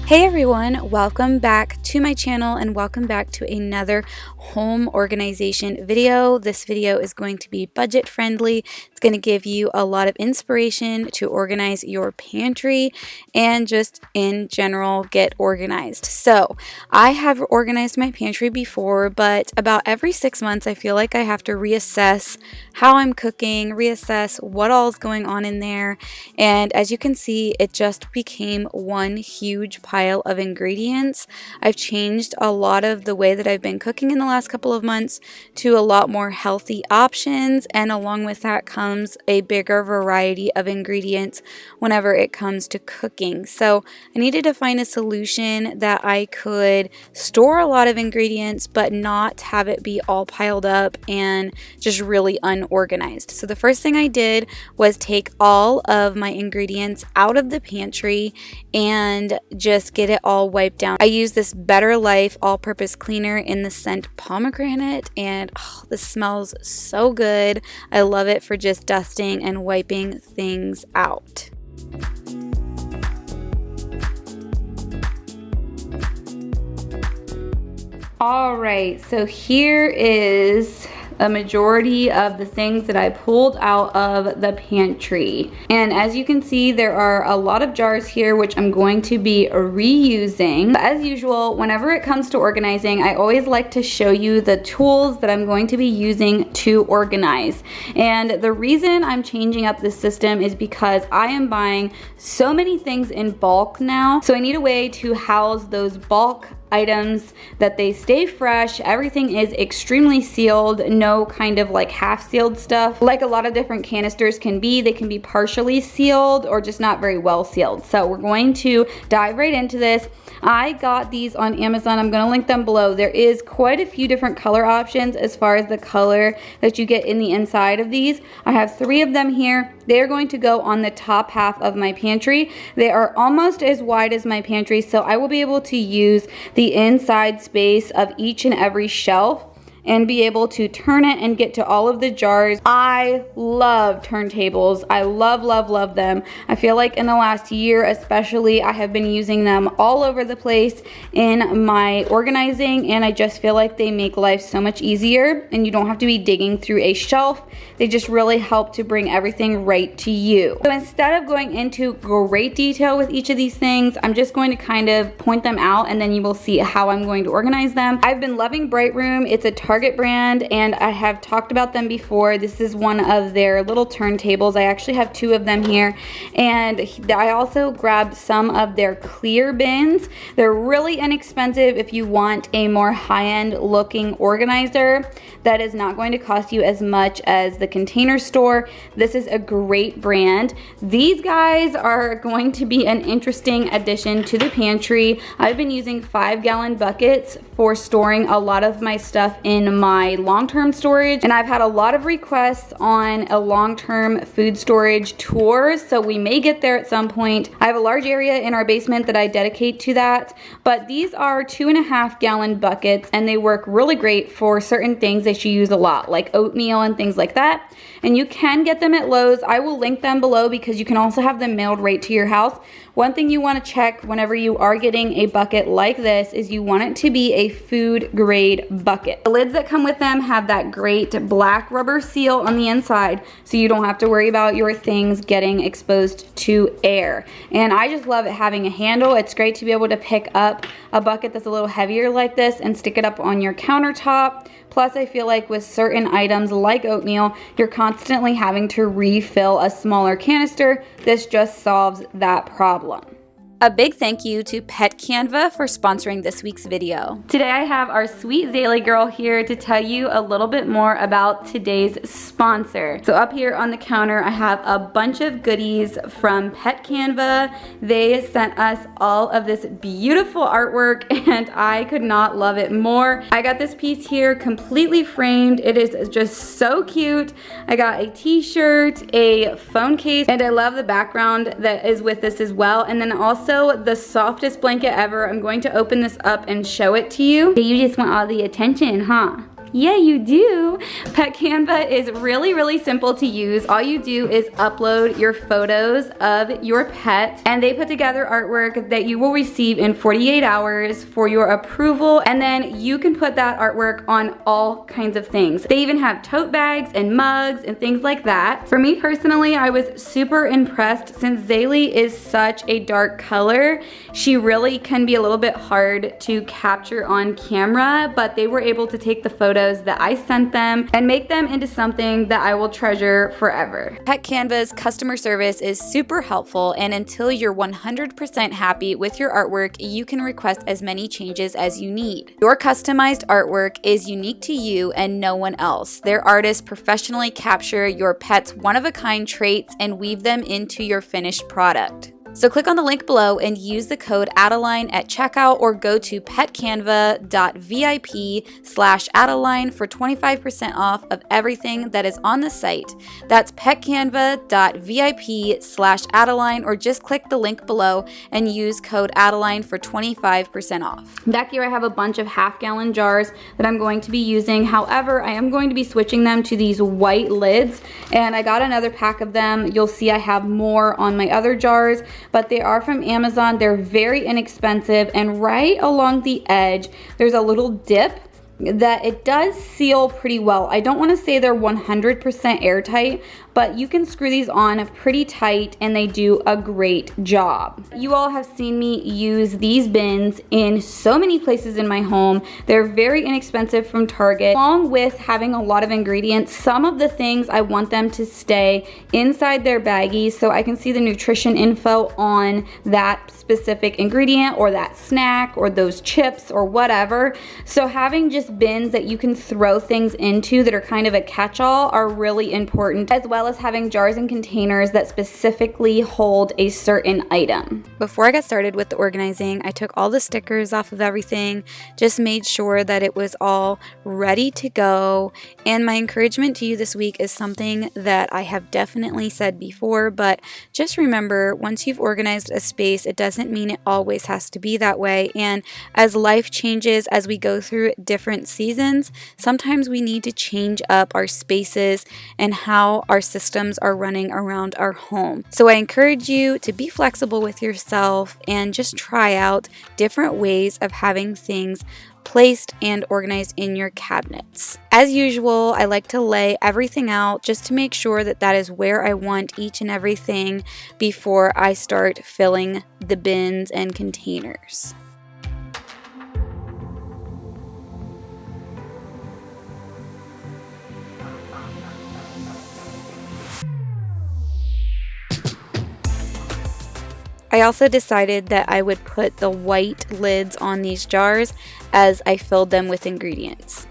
Hey everyone, welcome back to my channel and welcome back to another home organization video. This video is going to be budget friendly. It's going to give you a lot of inspiration to organize your pantry and just in general get organized. So I have organized my pantry before, but about every 6 months I feel like I have to reassess how I'm cooking, reassess what all is going on in there. And as you can see, it just became one huge pile of ingredients. I've changed a lot of the way that I've been cooking in the last couple of months to a lot more healthy options, and along with that comes a bigger variety of ingredients whenever it comes to cooking. So I needed to find a solution that I could store a lot of ingredients but not have it be all piled up and just really unorganized. So the first thing I did was take all of my ingredients out of the pantry and just get it all wiped down. I use this Better Life all-purpose cleaner in the scent pomegranate, and this smells so good. I love it for just dusting and wiping things out. All right, so here is a majority of the things that I pulled out of the pantry. And as you can see, there are a lot of jars here which I'm going to be reusing. As usual, whenever it comes to organizing, I always like to show you the tools that I'm going to be using to organize. And the reason I'm changing up this system is because I am buying so many things in bulk now. So I need a way to house those bulk items that they stay fresh. Everything is extremely sealed, no kind of like half sealed stuff like a lot of different canisters can be. They can be partially sealed or just not very well sealed. So we're going to dive right into this. I got these on Amazon. I'm going to link them below. There is quite a few different color options as far as the color that you get in the inside of these. I have 3 of them here. They're going to go on the top half of my pantry. They are almost as wide as my pantry, so I will be able to use the inside space of each and every shelf and be able to turn it and get to all of the jars. I love turntables. I love them. I feel like in the last year especially, I have been using them all over the place in my organizing, and I just feel like they make life so much easier and you don't have to be digging through a shelf. They just really help to bring everything right to you. So instead of going into great detail with each of these things, I'm just going to kind of point them out and then you will see how I'm going to organize them. I've been loving Bright Room. It's a Target brand and I have talked about them before. This is one of their little turntables. I actually have 2 of them here, and I also grabbed some of their clear bins. They're really inexpensive if you want a more high-end looking organizer that is not going to cost you as much as the Container Store. This is a great brand. These guys are going to be an interesting addition to the pantry. I've been using 5-gallon buckets for storing a lot of my stuff in my long-term storage, and I've had a lot of requests on a long-term food storage tour, so we may get there at some point. I have a large area in our basement that I dedicate to that, but these are 2.5-gallon buckets and they work really great for certain things that you use a lot, like oatmeal and things like that. And you can get them at Lowe's. I will link them below because you can also have them mailed right to your house. One thing you want to check whenever you are getting a bucket like this is you want it to be a food grade bucket. The lids that come with them have that great black rubber seal on the inside, so you don't have to worry about your things getting exposed to air. And I just love it having a handle. It's great to be able to pick up a bucket that's a little heavier like this and stick it up on your countertop. Plus, I feel like with certain items like oatmeal, you're constantly having to refill a smaller canister. This just solves that problem. A big thank you to Pet Canva for sponsoring this week's video. Today I have our sweet Zaylee girl here to tell you a little bit more about today's sponsor. So up here on the counter I have a bunch of goodies from Pet Canva. They sent us all of this beautiful artwork and I could not love it more. I got this piece here completely framed. It is just so cute. I got a t-shirt, a phone case, and I love the background that is with this as well. And then also the softest blanket ever. I'm going to open this up and show it to you. You just want all the attention, huh? Yeah, you do. Pet Canva is really, really simple to use. All you do is upload your photos of your pet, and they put together artwork that you will receive in 48 hours for your approval, and then you can put that artwork on all kinds of things. They even have tote bags and mugs and things like that. For me personally, I was super impressed since Zaylee is such a dark color. She really can be a little bit hard to capture on camera, but they were able to take the photos that I sent them and make them into something that I will treasure forever. Pet Canva's customer service is super helpful, and until you're 100% happy with your artwork, you can request as many changes as you need. Your customized artwork is unique to you and no one else. Their artists professionally capture your pet's one-of-a-kind traits and weave them into your finished product. So click on the link below and use the code Adaline at checkout, or go to petcanva.vip/Adaline for 25% off of everything that is on the site. That's petcanva.vip/Adaline, or just click the link below and use code Adaline for 25% off. Back here I have a bunch of half-gallon jars that I'm going to be using. However, I am going to be switching them to these white lids, and I got another pack of them. You'll see I have more on my other jars, but they are from Amazon. They're very inexpensive, and right along the edge there's a little dip that it does seal pretty well. I don't want to say they're 100% airtight, but you can screw these on pretty tight and they do a great job. You all have seen me use these bins in so many places in my home. They're very inexpensive from Target. Along with having a lot of ingredients, some of the things I want them to stay inside their baggies so I can see the nutrition info on that specific ingredient or that snack or those chips or whatever. So having just bins that you can throw things into that are kind of a catch-all are really important, as well as having jars and containers that specifically hold a certain item. Before I got started with the organizing, I took all the stickers off of everything, just made sure that it was all ready to go. And my encouragement to you this week is something that I have definitely said before, but just remember, once you've organized a space, it doesn't mean it always has to be that way. And as life changes, as we go through different seasons, sometimes we need to change up our spaces and how our systems are running around our home. So I encourage you to be flexible with yourself and just try out different ways of having things placed and organized in your cabinets. As usual, I like to lay everything out just to make sure that that is where I want each and everything before I start filling the bins and containers. I also decided that I would put the white lids on these jars as I filled them with ingredients.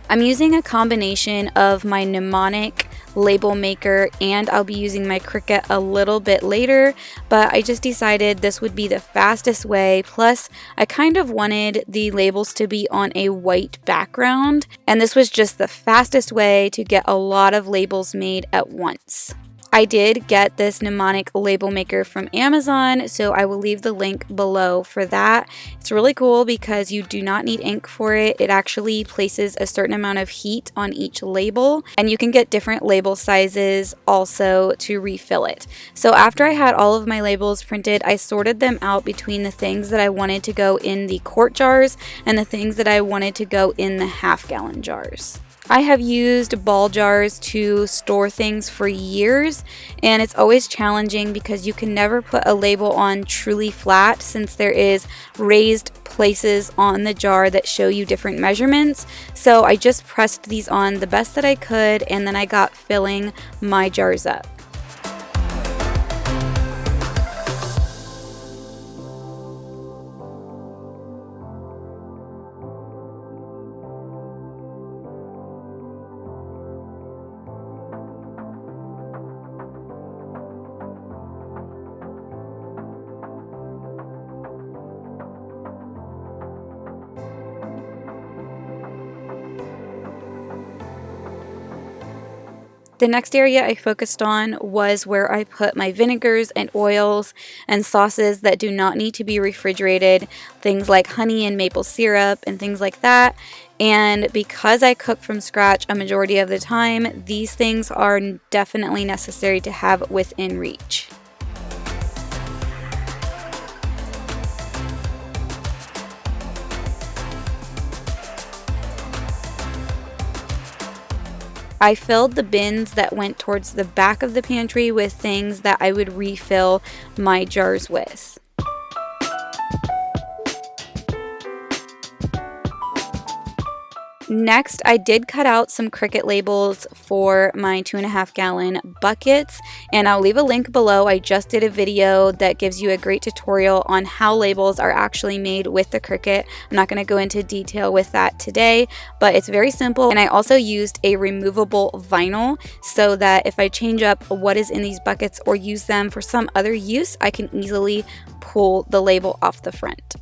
I'm using a combination of my mnemonic label maker, and I'll be using my Cricut a little bit later, but I just decided this would be the fastest way. Plus, I kind of wanted the labels to be on a white background, and this was just the fastest way to get a lot of labels made at once. I did get this mnemonic label maker from Amazon, so I will leave the link below for that. It's really cool because you do not need ink for it. It actually places a certain amount of heat on each label, and you can get different label sizes also to refill it. So after I had all of my labels printed, I sorted them out between the things that I wanted to go in the quart jars and the things that I wanted to go in the half-gallon jars. I have used ball jars to store things for years, and it's always challenging because you can never put a label on truly flat since there is raised places on the jar that show you different measurements. So I just pressed these on the best that I could, and then I got filling my jars up. The next area I focused on was where I put my vinegars and oils and sauces that do not need to be refrigerated, things like honey and maple syrup and things like that. And because I cook from scratch a majority of the time, these things are definitely necessary to have within reach. I filled the bins that went towards the back of the pantry with things that I would refill my jars with. Next, I did cut out some Cricut labels for my 2.5 gallon buckets, and I'll leave a link below. I just did a video that gives you a great tutorial on how labels are actually made with the Cricut. I'm not going to go into detail with that today, but it's very simple. And I also used a removable vinyl so that if I change up what is in these buckets or use them for some other use, I can easily pull the label off the front.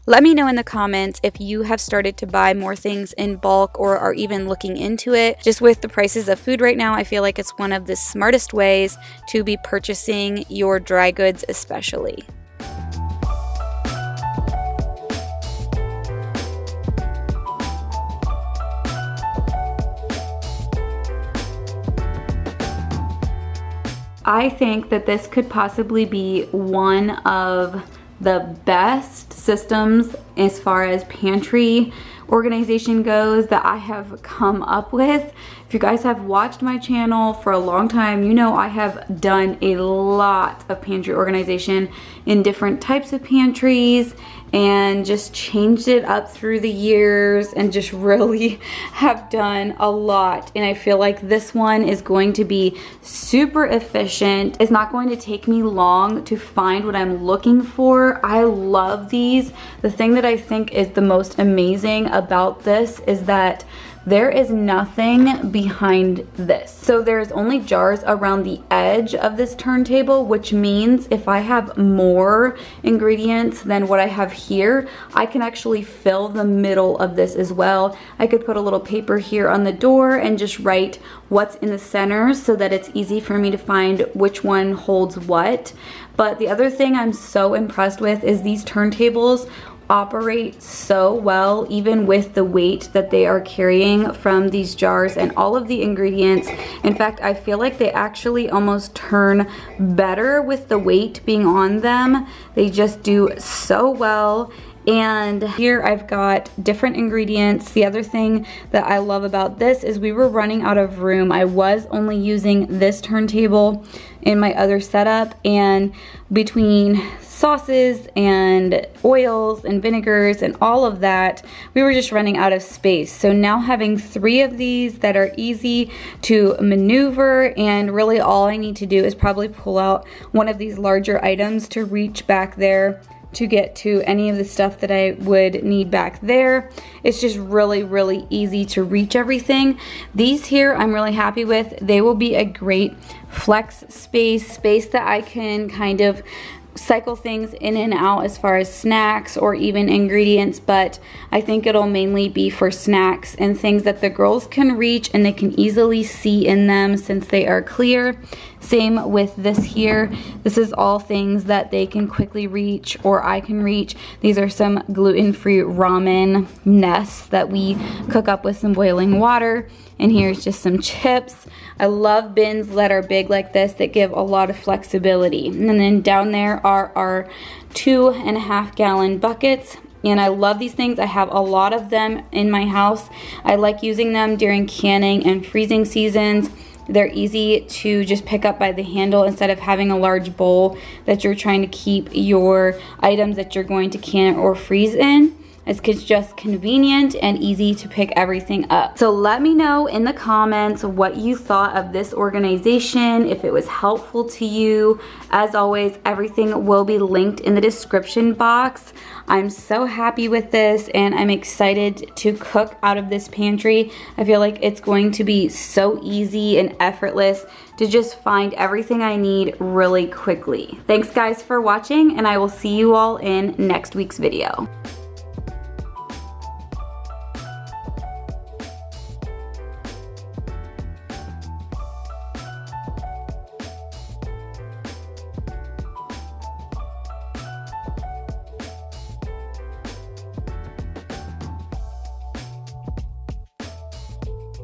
Let me know in the comments if you have started to buy more things in bulk or are even looking into it. Just with the prices of food right now, I feel like it's one of the smartest ways to be purchasing your dry goods especially. I think that this could possibly be one of the best systems as far as pantry organization goes that I have come up with. If you guys have watched my channel for a long time, you know I have done a lot of pantry organization in different types of pantries and just changed it up through the years and just really have done a lot. And I feel like this one is going to be super efficient. It's not going to take me long to find what I'm looking for. I love these. The thing that I think is the most amazing about this is that there is nothing behind this. So there's only jars around the edge of this turntable, which means if I have more ingredients than what I have here, I can actually fill the middle of this as well. I could put a little paper here on the door and just write what's in the center so that it's easy for me to find which one holds what. But the other thing I'm so impressed with is these turntables operate so well, even with the weight that they are carrying from these jars and all of the ingredients. In fact, I feel like they actually almost turn better with the weight being on them. They just do so well. And here I've got different ingredients. The other thing that I love about this is we were running out of room. I was only using this turntable in my other setup, and between sauces and oils and vinegars and all of that, we were just running out of space. So now having 3 of these that are easy to maneuver, and really all I need to do is probably pull out one of these larger items to reach back there to get to any of the stuff that I would need back there. It's just really, really easy to reach everything. These here I'm really happy with. They will be a great flex space that I can kind of cycle things in and out as far as snacks or even ingredients, but I think it'll mainly be for snacks and things that the girls can reach and they can easily see in them since they are clear. Same with this here. This is all things that they can quickly reach or I can reach. These are some gluten-free ramen nests that we cook up with some boiling water. And here's just some chips. I love bins that are big like this that give a lot of flexibility. And then down there are our 2.5 gallon buckets. And I love these things. I have a lot of them in my house. I like using them during canning and freezing seasons. They're easy to just pick up by the handle instead of having a large bowl that you're trying to keep your items that you're going to can or freeze in. It's just convenient and easy to pick everything up. So let me know in the comments what you thought of this organization, if it was helpful to you. As always, everything will be linked in the description box. I'm so happy with this and I'm excited to cook out of this pantry. I feel like it's going to be so easy and effortless to just find everything I need really quickly. Thanks guys for watching, and I will see you all in next week's video.